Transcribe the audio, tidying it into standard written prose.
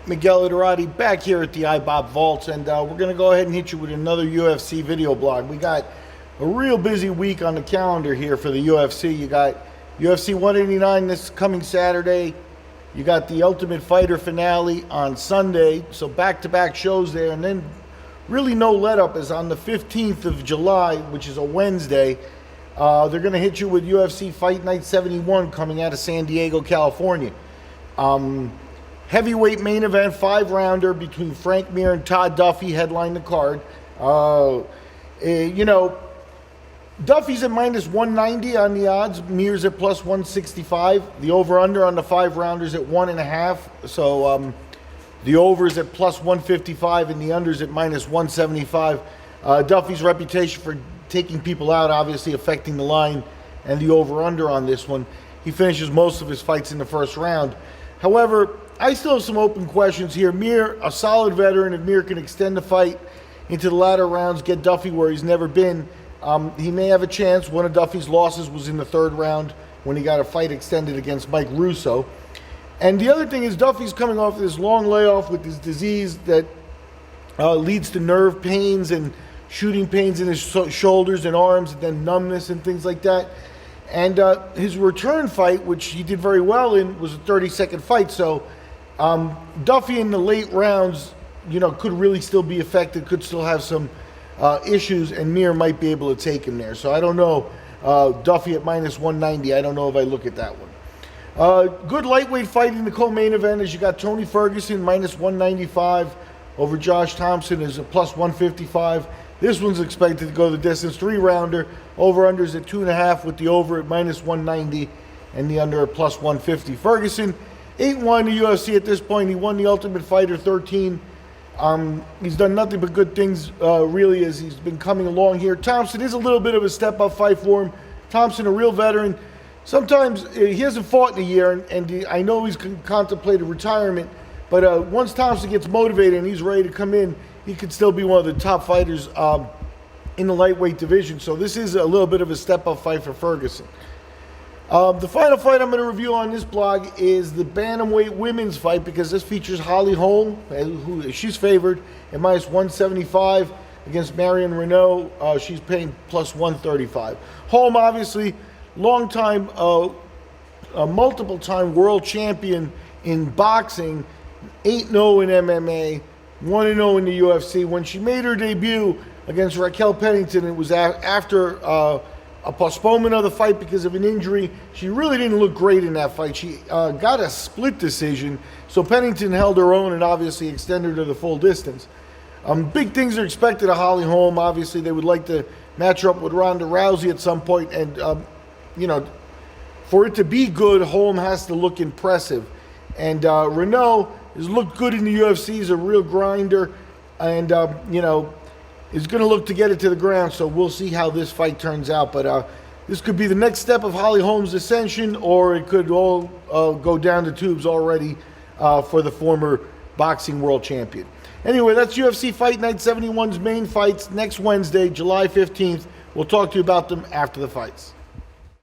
Miguel Iterati back here at the iBob Vaults, and we're going to go ahead and hit you with another UFC video blog. We got a real busy week on the calendar here for the UFC. You got UFC 189 this coming Saturday. You got the Ultimate Fighter finale on Sunday, so back-to-back shows there, and then really no let-up is on the 15th of July, which is a Wednesday. They're going to hit you with UFC Fight Night 71 coming out of San Diego, California. Heavyweight main event, 5-rounder between Frank Mir and Todd Duffy headline the card. Duffy's at minus 190 on the odds. Mir's at plus 165. The over-under on the 5-rounders at 1.5. So the over's at plus 155 and the under's at minus 175. Duffy's reputation for taking people out obviously affecting the line and the over-under on this one. He finishes most of his fights in the first round. However, I still have some open questions here. Mir, a solid veteran. If Mir can extend the fight into the latter rounds, get Duffy where he's never been, he may have a chance. One of Duffy's losses was in the third round when he got a fight extended against Mike Russo. And the other thing is Duffy's coming off this long layoff with this disease that leads to nerve pains and shooting pains in his shoulders and arms, and then numbness and things like that. And his return fight, which he did very well in, was a 30-second fight. So Duffy in the late rounds, could really still be affected, could still have some issues, and Mir might be able to take him there. So I don't know. Duffy at minus 190, I don't know if I look at that one. Good lightweight fight in the co-main event is you got Tony Ferguson minus 195 over Josh Thompson is a plus 155. This one's expected to go the distance, 3-rounder. Over-unders at 2.5 with the over at minus 190 and the under at plus 150. Ferguson, 8-1 in the UFC at this point. He won the Ultimate Fighter 13. He's done nothing but good things, really, as he's been coming along here. Thompson is a little bit of a step-up fight for him. Thompson, a real veteran. Sometimes he hasn't fought in a year, and I know he's contemplated retirement, but once Thompson gets motivated and he's ready to come in, he could still be one of the top fighters in the lightweight division. So this is a little bit of a step-up fight for Ferguson. The final fight I'm going to review on this blog is the bantamweight women's fight, because this features Holly Holm, who she's favored at minus 175 against Marion Renault. She's paying plus 135. Holm, obviously, long-time, multiple-time world champion in boxing, 8-0 in MMA, 1-0 in the UFC. When she made her debut against Raquel Pennington, it was after a postponement of the fight because of an injury. She really didn't look great in that fight. She got a split decision, so Pennington held her own and obviously extended her the full distance. Big things are expected of Holly Holm. Obviously, they would like to match her up with Ronda Rousey at some point, and for it to be good, Holm has to look impressive. And Renault has looked good in the UFC. He's a real grinder, and is going to look to get it to the ground. So we'll see how this fight turns out. But this could be the next step of Holly Holm's ascension, or it could all go down the tubes already for the former boxing world champion. Anyway, that's UFC Fight Night 71's main fights next Wednesday, July 15th. We'll talk to you about them after the fights.